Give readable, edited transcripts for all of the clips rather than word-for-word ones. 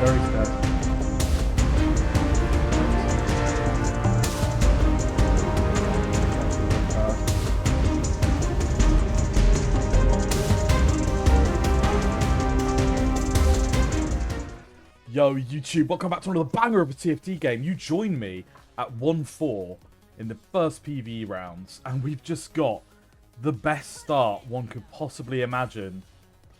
very scared. Yo, YouTube, welcome back to another banger of a TFT game. You joined me at 1-4 in the first PvE rounds, and we've just got the best start one could possibly imagine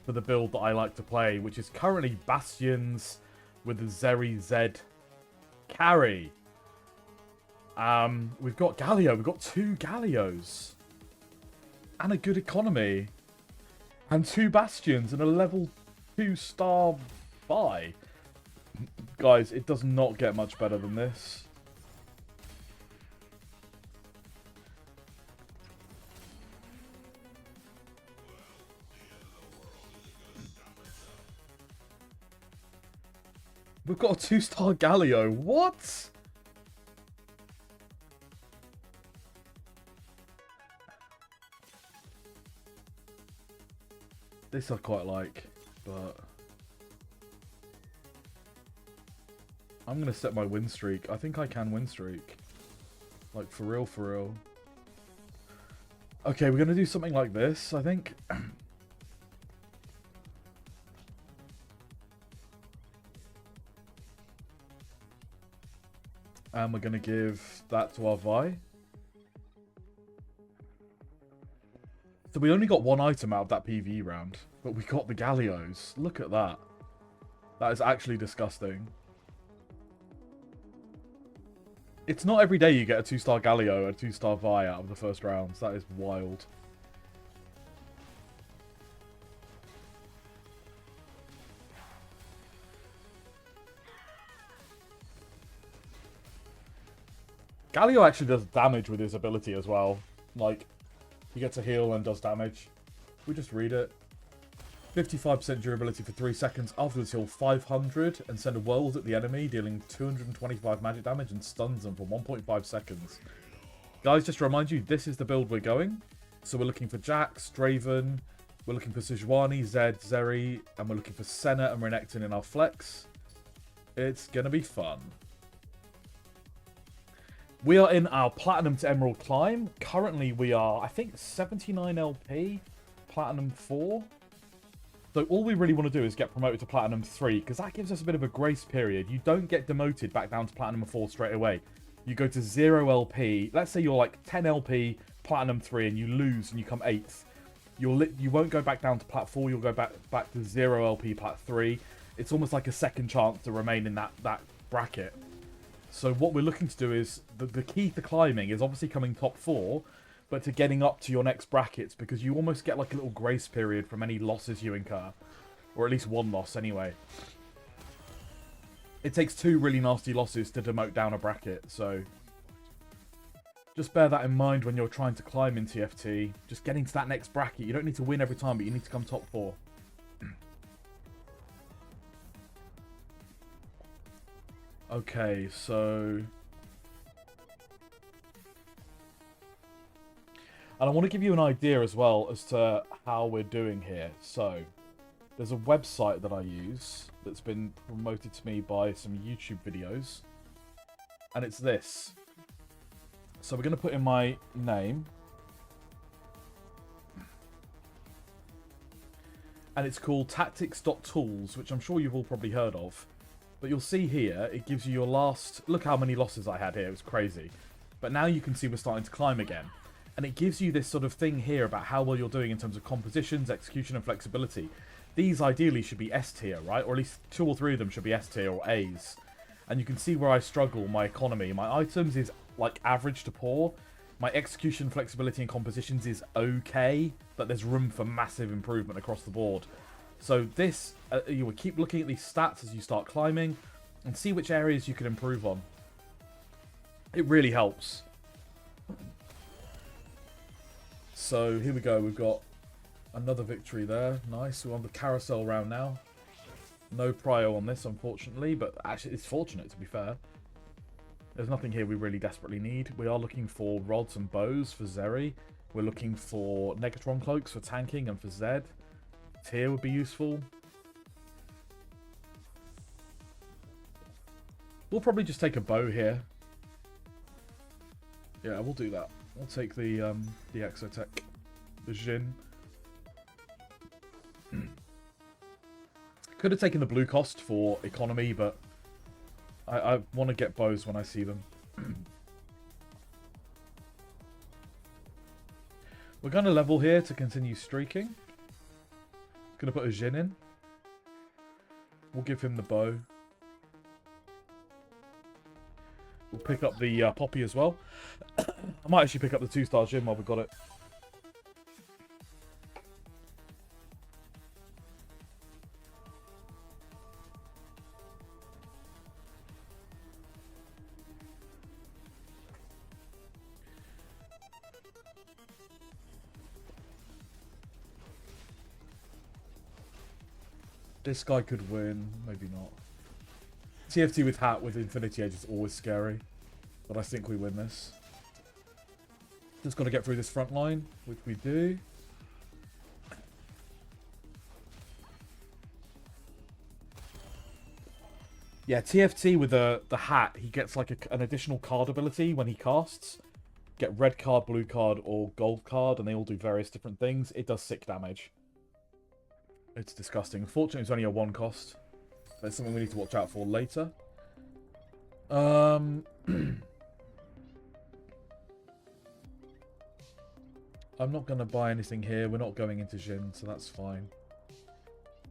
for the build that I like to play, which is currently Bastions with the Zed carry. We've got Galio, we've got 2 Galios, and a good economy, and 2 Bastions, and a level 2 star buy. Guys, it does not get much better than this. We've got a 2-star Galio. What? This I quite like, but I'm going to set my win streak. I think I can win streak. Like, for real, for real. Okay, we're going to do something like this, I think. And we're going to give that to our Vi. So we only got 1 item out of that PvE round. But we got the Galios. Look at that. That is actually disgusting. It's not every day you get a 2-star Galio and a 2-star Vi out of the first rounds. That is wild. Galio actually does damage with his ability as well. Like, he gets a heal and does damage. We just read it. 55% durability for 3 seconds. Afterwards, heal 500 and send a whirl at the enemy, dealing 225 magic damage and stuns them for 1.5 seconds. Guys, just to remind you, this is the build we're going. So we're looking for Jax, Draven, we're looking for Sejuani, Zed, Zeri, and we're looking for Senna and Renekton in our flex. It's going to be fun. We are in our Platinum to Emerald climb. Currently, we are, I think, 79 LP, Platinum 4. So all we really want to do is get promoted to Platinum 3, because that gives us a bit of a grace period. You don't get demoted back down to Platinum 4 straight away. You go to 0 LP. Let's say you're like 10 LP, Platinum 3, and you lose and you come 8th. You won't go back down to Plat 4, you'll go back to 0 LP, Plat 3. It's almost like a second chance to remain in that bracket. So what we're looking to do is, the key to climbing is obviously coming top 4, but to getting up to your next brackets, because you almost get like a little grace period from any losses you incur. Or at least 1 loss anyway. It takes 2 really nasty losses to demote down a bracket, so just bear that in mind when you're trying to climb in TFT. Just getting to that next bracket. You don't need to win every time, but you need to come top 4. Okay, so and I want to give you an idea as well as to how we're doing here. So, there's a website that I use that's been promoted to me by some YouTube videos. And it's this. So we're going to put in my name. And it's called tactics.tools, which I'm sure you've all probably heard of. But you'll see here, it gives you your last... Look how many losses I had here. It was crazy. But now you can see we're starting to climb again. And it gives you this sort of thing here about how well you're doing in terms of compositions, execution, and flexibility. These ideally should be S tier, right? Or at least 2 or 3 of them should be S tier or A's. And you can see where I struggle, my economy. My items is like average to poor. My execution, flexibility, and compositions is okay. But there's room for massive improvement across the board. So this, you will keep looking at these stats as you start climbing. And see which areas you can improve on. It really helps. So here we go, we've got another victory there. Nice, we're on the carousel round now. No prio on this, unfortunately, but actually it's fortunate, to be fair. There's nothing here we really desperately need. We are looking for rods and bows for Zeri. We're looking for Negatron cloaks for tanking and for Zed. Tier would be useful. We'll probably just take a bow here. Yeah, we'll do that. We'll take the Exotech, the Jhin. Could have taken the blue cost for economy, but I want to get bows when I see them. We're going to level here to continue streaking. Going to put a Jhin in. We'll give him the bow. We'll pick up the Poppy as well. I might actually pick up the 2-star Jhin while we've got it. This guy could win, maybe not. TFT with Hat with Infinity Edge is always scary, but I think we win this. Just got to get through this front line, which we do. Yeah, TFT with the Hat, he gets like an additional card ability when he casts. Get red card, blue card, or gold card, and they all do various different things. It does sick damage. It's disgusting. Unfortunately, it's only a 1 cost. That's something we need to watch out for later. I'm not going to buy anything here. We're not going into Jhin, so that's fine.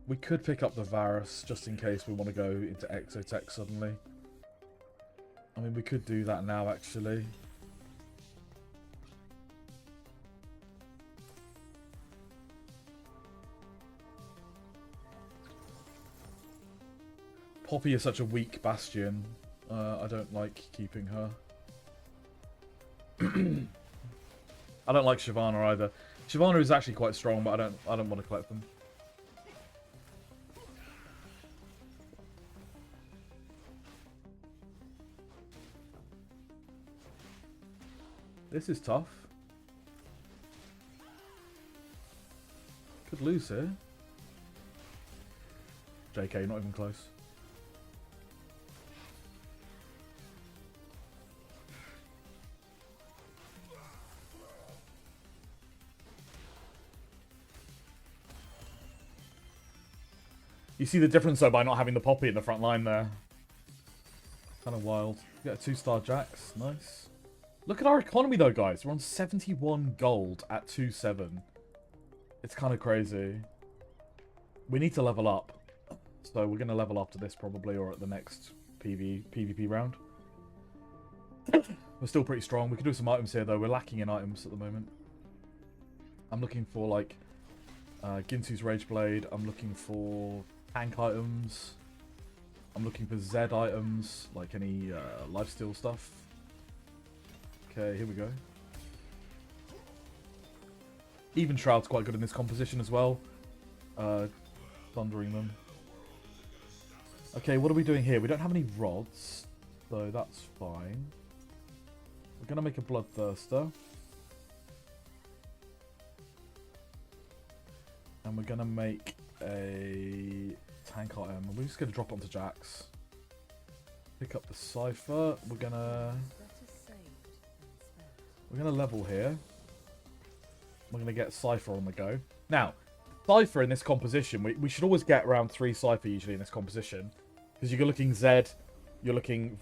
We could pick up the Varus, just in case we want to go into Exotech suddenly. I mean, we could do that now, actually. Poppy is such a weak Bastion. I don't like keeping her. I don't like Shyvana either. Shyvana is actually quite strong, but I don't want to collect them. This is tough. Could lose here. JK, not even close. You see the difference, though, by not having the Poppy in the front line there. Kind of wild. Get a 2-star Jax. Nice. Look at our economy, though, guys. We're on 71 gold at 2-7. It's kind of crazy. We need to level up. So we're going to level after this, probably, or at the next PvP round. We're still pretty strong. We can do some items here, though. We're lacking in items at the moment. I'm looking for, like, Ginsu's Rage Blade. I'm looking for tank items. I'm looking for Zed items, like any lifesteal stuff. Okay, here we go. Even Shroud's quite good in this composition as well. Thundering them. Okay, what are we doing here? We don't have any rods, so that's fine. We're going to make a Bloodthirster. And we're going to make a tank item. And we're just going to drop onto Jax. Pick up the Cypher. We're going to level here. We're going to get Cypher on the go. Now, Cypher in this composition, we should always get around 3 Cypher usually in this composition. Because you're looking Zed, you're looking,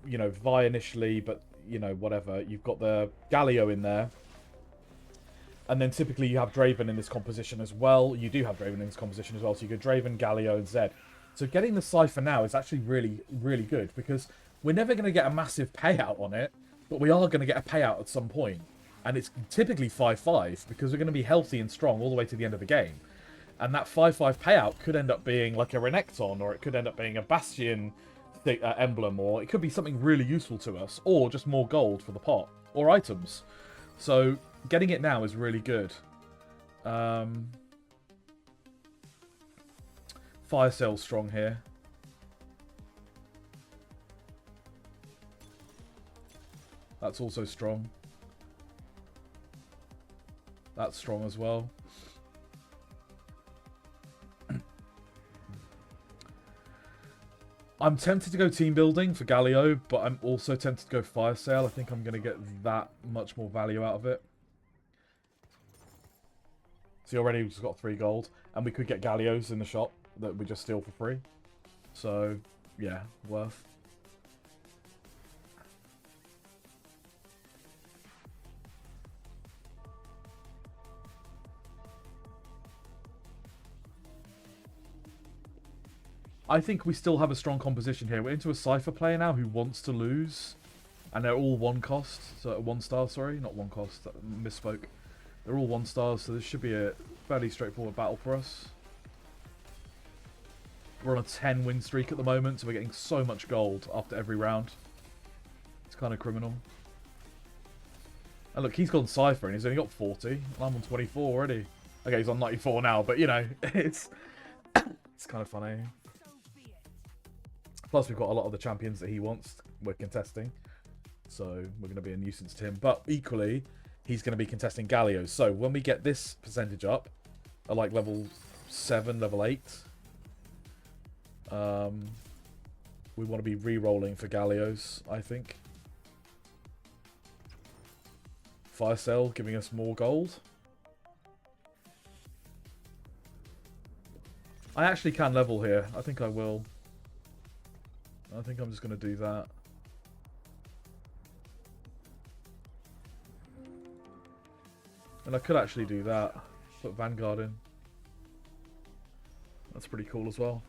you know, Vi initially, but, you know, whatever. You've got the Galio in there. And then typically you have Draven in this composition as well. You do have Draven in this composition as well. So you go Draven, Galio, and Zed. So getting the Cypher now is actually really, really good. Because we're never going to get a massive payout on it. But we are going to get a payout at some point. And it's typically 5-5. Because we're going to be healthy and strong all the way to the end of the game. And that 5-5 payout could end up being like a Renekton. Or it could end up being a Bastion emblem. Or it could be something really useful to us. Or just more gold for the pot. Or items. So getting it now is really good. Fire Cell's strong here. That's also strong. That's strong as well. I'm tempted to go team building for Galio, but I'm also tempted to go fire sale. I think I'm going to get that much more value out of it. See, already we've just got 3 gold, and we could get Galios in the shop that we just steal for free. So, yeah, worth. I think we still have a strong composition here. We're into a Cypher player now who wants to lose. And they're all 1 cost. So 1 star, sorry. Not 1 cost. Misspoke. They're all 1 stars, so this should be a fairly straightforward battle for us. We're on a 10 win streak at the moment, so we're getting so much gold after every round. It's kind of criminal. And look, he's gone Cypher and he's only got 40. And I'm on 24 already. Okay, he's on 94 now, but you know, it's kind of funny. Plus, we've got a lot of the champions that he wants. We're contesting. So, we're going to be a nuisance to him. But equally, he's going to be contesting Galio. So, when we get this percentage up, at like level 7, level 8, we want to be re-rolling for Galios, I think. Fire Sale giving us more gold. I actually can level here. I think I will. I think I'm just going to do that. And I could actually do that. Put Vanguard in. That's pretty cool as well.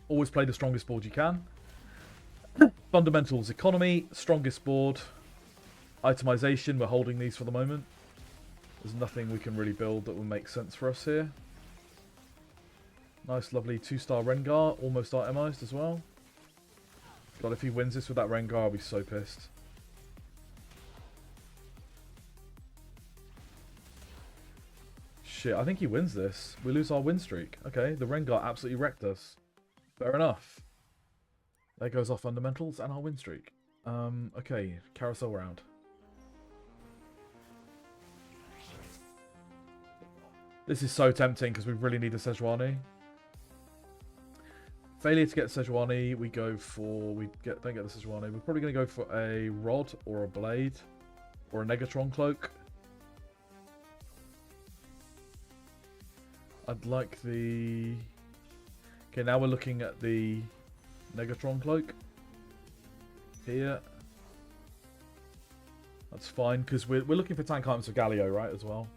Always play the strongest board you can. Fundamentals, economy, strongest board. Itemization, we're holding these for the moment. There's nothing we can really build that will make sense for us here. Nice, lovely 2-star Rengar, almost itemized as well. God, if he wins this with that Rengar, I'll be so pissed. Shit, I think he wins this. We lose our win streak. Okay, the Rengar absolutely wrecked us. Fair enough. There goes our fundamentals and our win streak. Okay, carousel round. This is so tempting because we really need a Sejuani. Failure to get Sejuani, we go for... don't get the Sejuani. We're probably going to go for a Rod or a Blade or a Negatron Cloak. I'd like the... Okay, now we're looking at the Negatron Cloak. Here. That's fine, because we're looking for tank items for Galio, right, as well.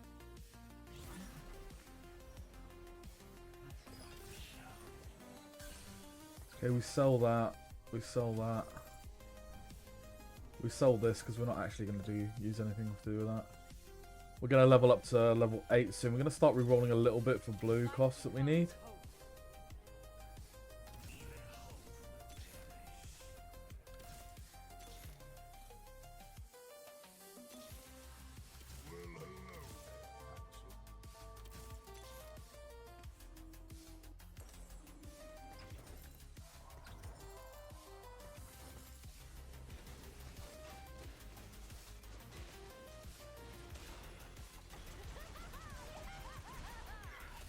Okay, we sell that. We sell that. We sell this, because we're not actually going to use anything to do with that. We're going to level up to level 8 soon. We're going to start re-rolling a little bit for blue costs that we need.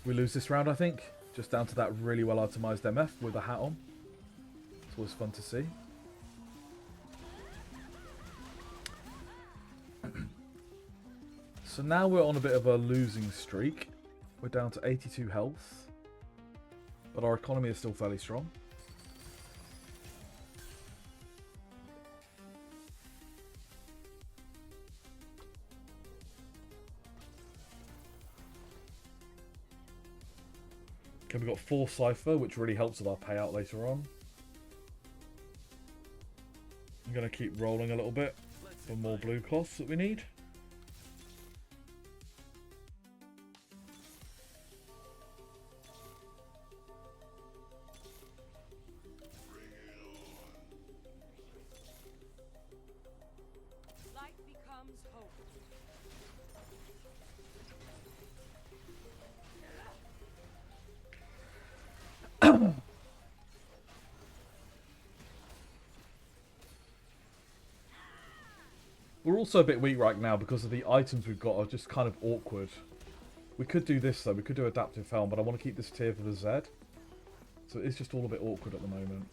We lose this round, I think. Just down to that really well itemized MF with a hat on. It's always fun to see. So now we're on a bit of a losing streak. We're down to 82 health. But our economy is still fairly strong. Okay, we've got 4 Cypher, which really helps with our payout later on. I'm going to keep rolling a little bit for more blue costs that we need. Light becomes hope. We're also a bit weak right now because of the items we've got are just kind of awkward. We could do this though, we could do Adaptive Helm, but I want to keep this tier for the Zed. So it's just all a bit awkward at the moment.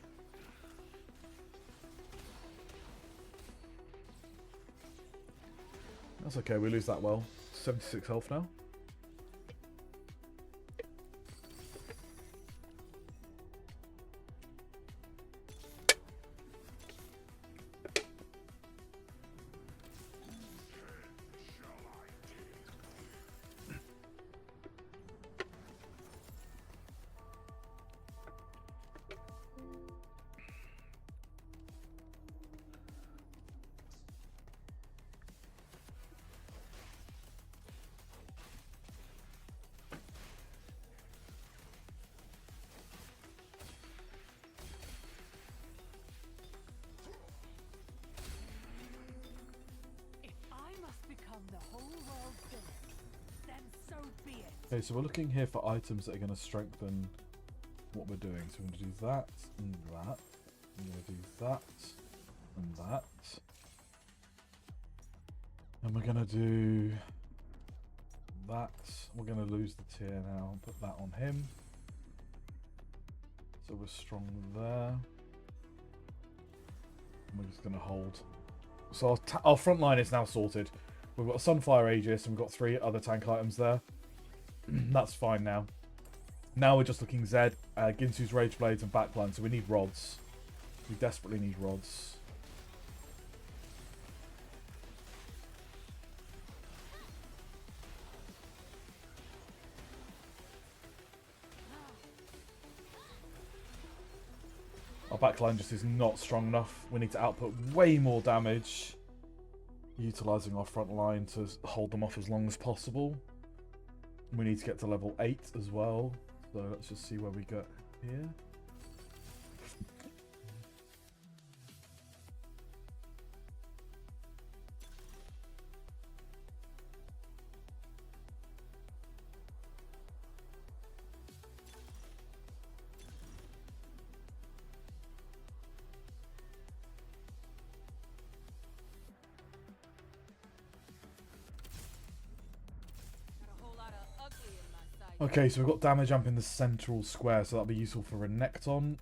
That's okay, we lose that well. 76 health now. Okay, so we're looking here for items that are going to strengthen what we're doing. So we're going to do that and that. We're going to do that and that. And we're going to do that. We're going to lose the tier now and put that on him. So we're strong there. And we're just going to hold. So our front line is now sorted. We've got a Sunfire Aegis and we've got 3 other tank items there. That's fine now. Now we're just looking Zed, Ginsu's Rage Blades and backline, so we need rods. We desperately need rods. Our backline just is not strong enough. We need to output way more damage, utilising our front line to hold them off as long as possible. We need to get to level 8 as well. So let's just see where we get here. Okay, so we've got damage amp in the central square, so that'll be useful for Renekton.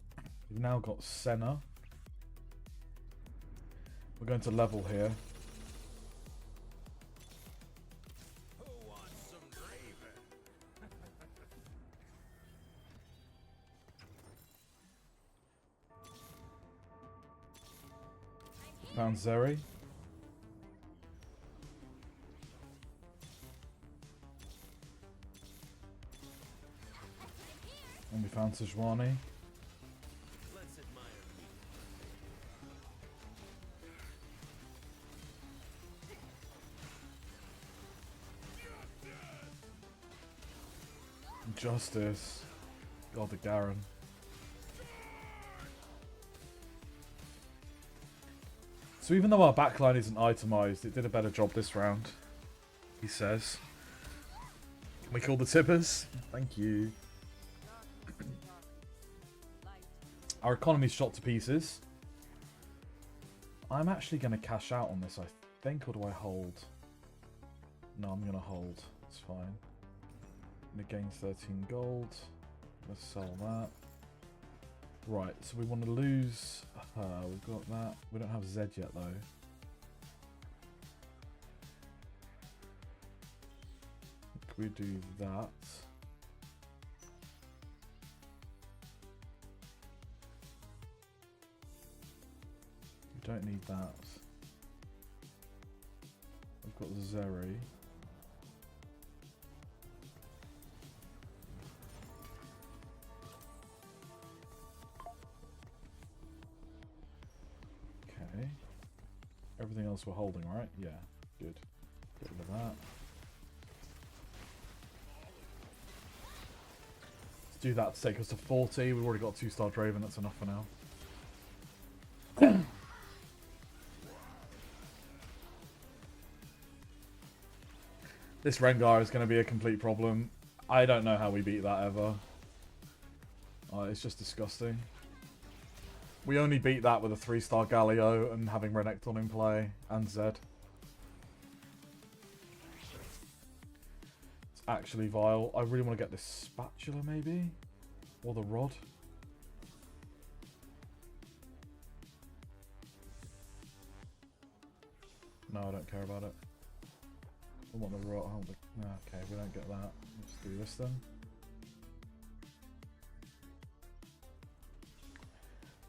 We've now got Senna. We're going to level here. Who wants some gravy? Found Zeri. And we found Sejuani. Justice. God, the Garen. So even though our backline isn't itemized, it did a better job this round, he says. Can we call the tippers? Thank you. Our economy's shot to pieces. I'm actually going to cash out on this, I think, or do I hold? No, I'm going to hold. It's fine. I'm going to gain 13 gold. Let's sell that. Right, so we want to lose her. We've got that. We don't have Zed yet, though. We do that. We don't need that. I've got Zeri. Okay. Everything else we're holding, right? Yeah, good. Get rid of that. Let's do that to take us to 40. We've already got 2-star Draven, that's enough for now. This Rengar is going to be a complete problem. I don't know how we beat that ever. It's just disgusting. We only beat that with a 3-star Galio and having Renekton in play and Zed. It's actually vile. I really want to get this spatula maybe? Or the rod. No, I don't care about it. I want the rot. Okay, we don't get that. Let's do this then.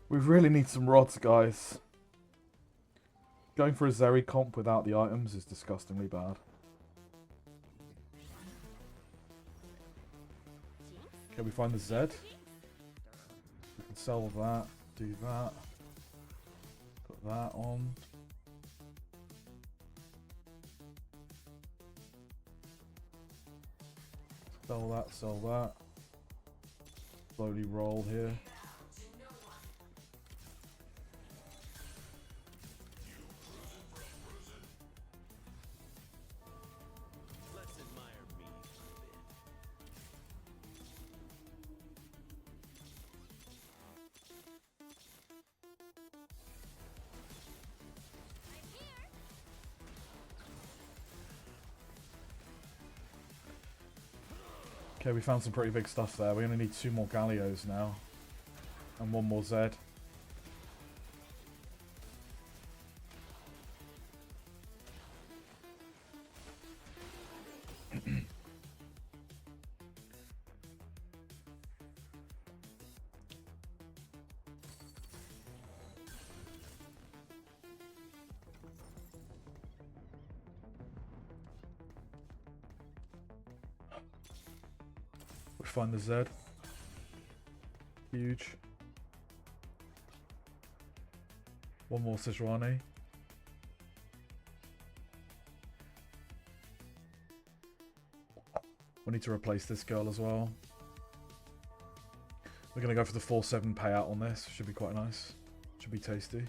We really need some rods, guys. Going for a Zeri comp without the items is disgustingly bad. Okay, we find the Zed. We can sell that, do that, put that on. Sell that. Slowly roll here. Okay, we found some pretty big stuff there. We only need 2 more Galios now. And 1 more Zed. We find the Zed. Huge. 1 more Sejuani. We need to replace this girl as well. We're going to go for the 4-7 payout on this. Should be quite nice. Should be tasty.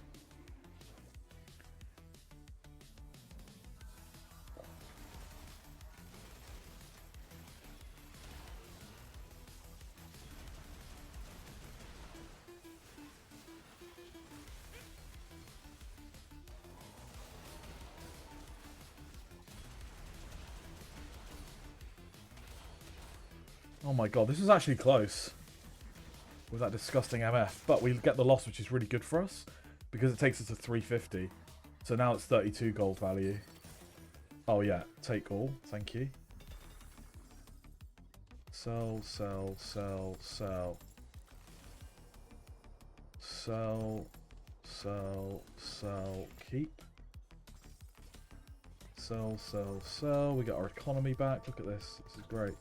Oh my god, this is actually close with that disgusting MF, but we get the loss, which is really good for us because it takes us to 350. So now it's 32 gold value. Oh yeah, take all, thank you. Sell, sell, sell, sell. Sell, sell, sell, keep. Sell, sell, sell. We got our economy back. Look at this. This is great.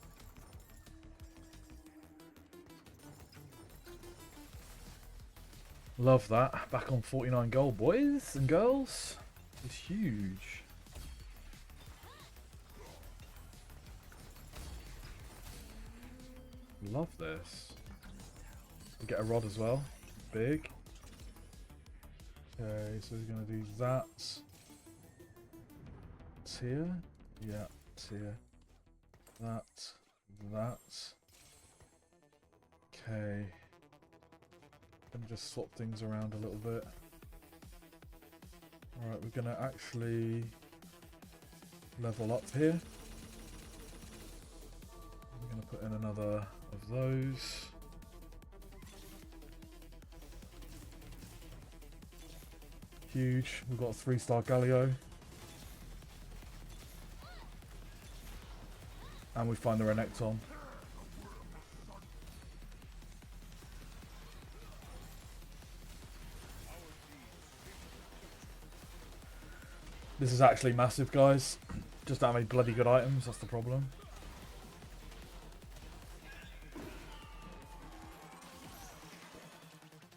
Love that. Back on 49 gold, boys and girls. It's huge. Love this. We get a rod as well. Big. Okay, so we're going to do that. Tier. Yeah, tier. That. That. Okay. Gonna just swap things around a little bit. Alright, we're gonna actually level up here. We're gonna put in another of those. Huge. We've got a 3-star Galio. And we find the Renekton. This is actually massive, guys. Just don't have any bloody good items, that's the problem.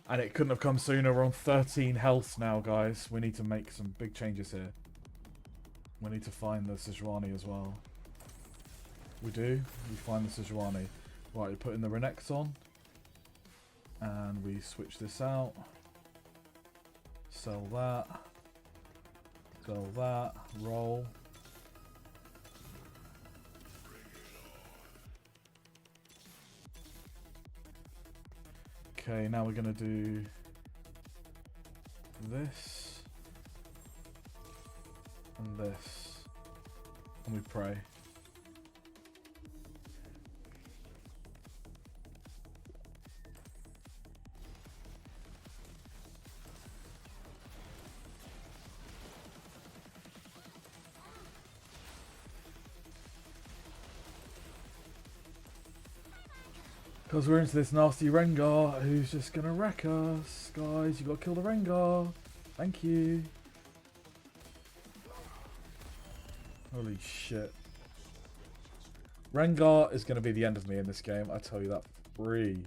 And it couldn't have come sooner. We're on 13 health now, guys. We need to make some big changes here. We need to find the Sejuani as well. We do. We find the Sejuani. Right, we put in the Renekton. And we switch this out. Sell that. Sell that. Roll. Okay, now we're going to do this. And this. And we pray. Because we're into this nasty Rengar who's just going to wreck us. Guys, you got to kill the Rengar. Thank you. Holy shit. Rengar is going to be the end of me in this game. I tell you that for free.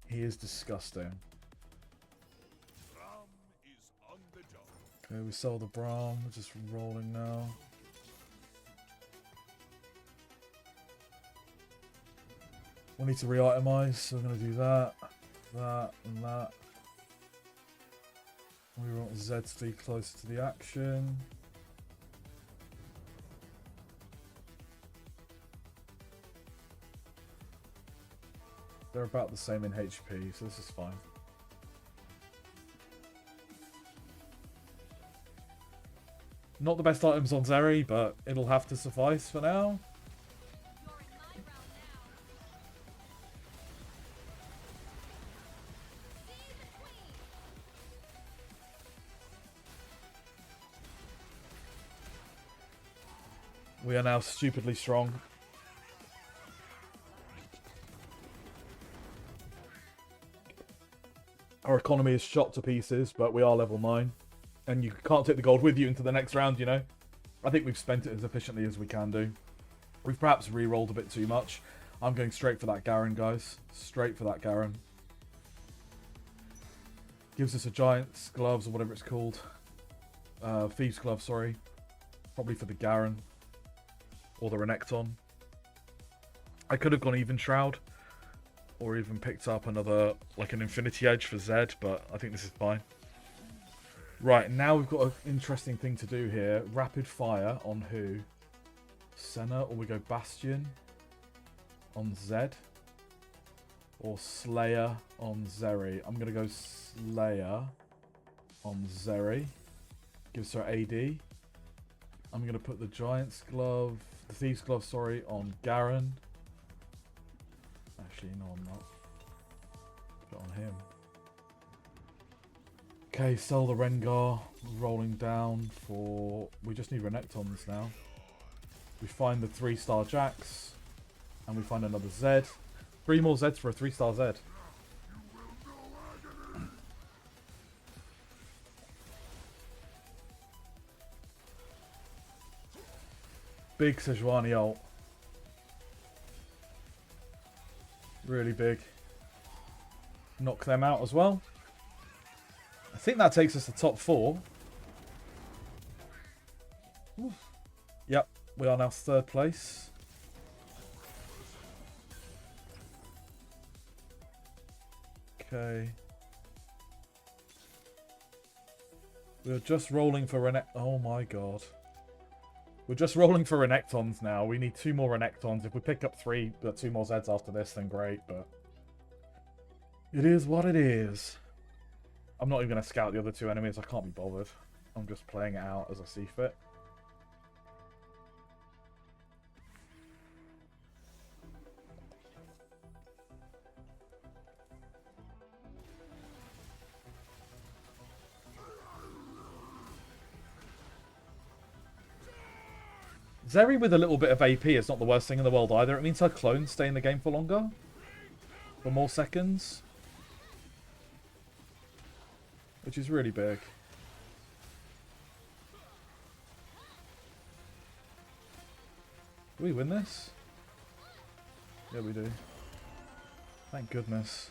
He is disgusting. Okay, we sell the Braum. We're just rolling now. We need to re-itemize, so we're going to do that, that, and that. We want Zed to be closer to the action. They're about the same in HP, so this is fine. Not the best items on Zed I, but it'll have to suffice for now. We are now stupidly strong. Our economy is shot to pieces, but we are level 9. And you can't take the gold with you into the next round, you know. I think we've spent it as efficiently as we can do. We've perhaps re-rolled a bit too much. I'm going straight for that Garen, guys. Straight for that Garen. Gives us a Giant's Gloves, or whatever it's called. Thieves' Glove, sorry. Probably for the Garen. Or the Renekton. I could have gone even Shroud. Or even picked up another, like an Infinity Edge for Zed, but I think this is fine. Right, now we've got an interesting thing to do here. Rapid Fire on who? Senna, or we go Bastion on Zed. Or Slayer on Zeri. I'm going to go Slayer on Zeri. Gives her AD. I'm going to put the Giant's Glove, the Thieves' Glove, sorry, on Garen. Actually, no, I'm not. Put it on him. Okay, sell the Rengar. Rolling down for... We just need Renekton's now. We find the 3-star Jax. And we find another Zed. 3 more Zeds for a 3-star Zed. Big Sejuani ult. Really big. Knock them out as well. I think that takes us to top 4. Oof. Yep, we are now 3rd place. Okay. We're just rolling for Renekton. Oh my god. We're just rolling for Renektons now. We need 2 more Renektons. If we pick up 2 more Zeds after this, then great, but... It is what it is. I'm not even going to scout the other 2 enemies. I can't be bothered. I'm just playing it out as I see fit. Zeri with a little bit of AP is not the worst thing in the world either. It means her clones stay in the game for longer. For more seconds. Which is really big. Do we win this? Yeah, we do. Thank goodness.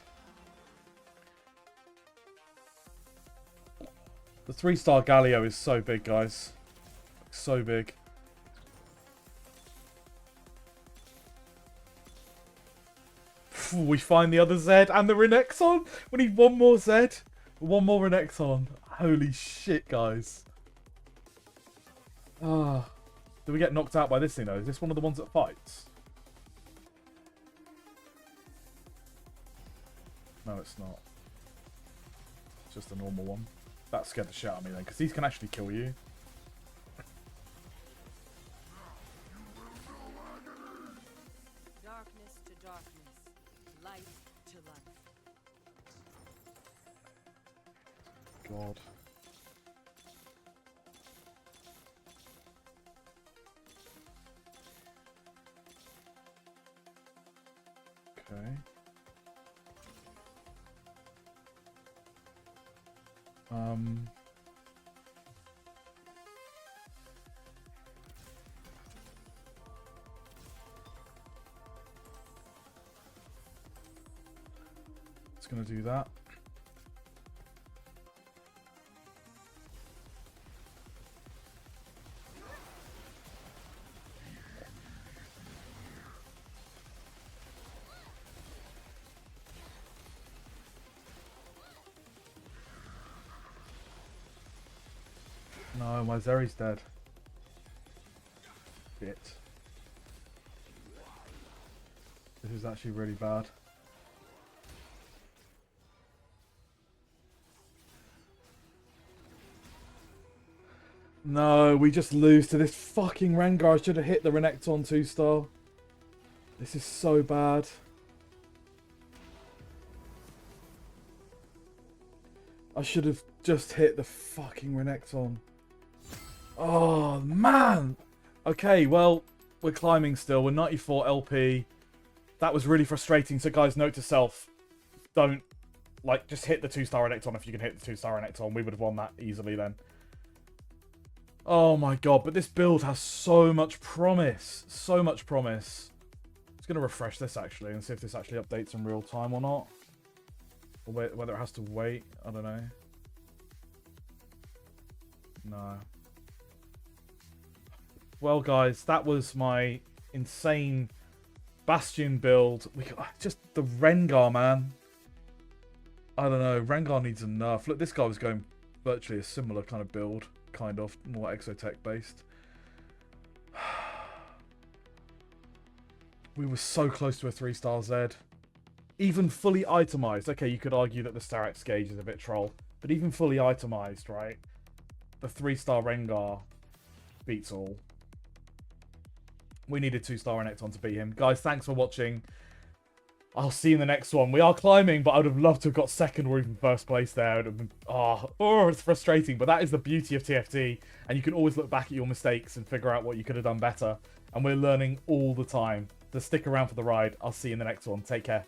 The 3-star Galio is so big, guys. So big. We find the other Zed and the Renekton. We need 1 more Zed. 1 more Renekton. Holy shit, guys. Ah. Do we get knocked out by this thing, though? Is this one of the ones that fights? No, it's not. It's just a normal one. That scared the shit out of me, then, because these can actually kill you. Darkness to darkness. Light to light. God. Okay. It's gonna do that. No, my Zeri's dead. Shit. This is actually really bad. No, we just lose to this fucking Rengar. I should have hit the Renekton 2-star. This is so bad. I should have just hit the fucking Renekton. Oh, man! Okay, well, we're climbing still. We're 94 LP. That was really frustrating. So, guys, note to self. Don't, like, just hit the 2-star Renekton if you can hit the 2-star Renekton. We would have won that easily then. Oh, my God. But this build has so much promise. So much promise. I'm just going to refresh this, actually, and see if this actually updates in real time or not. Or whether it has to wait. I don't know. No. Well, guys, that was my insane Bastion build. Just the Rengar, man. I don't know. Rengar needs a nerf. Look, this guy was going virtually a similar kind of build. Kind of. More exotech based. We were so close to a 3-star Zed. Even fully itemized. Okay, you could argue that the Starax gauge is a bit troll. But even fully itemized, right? The 3-star Rengar beats all. We needed 2-star Renekton to beat him. Guys, thanks for watching. I'll see you in the next one. We are climbing, but I would have loved to have got second or even first place there. It would have been, it's frustrating. But that is the beauty of TFT. And you can always look back at your mistakes and figure out what you could have done better. And we're learning all the time. So stick around for the ride. I'll see you in the next one. Take care.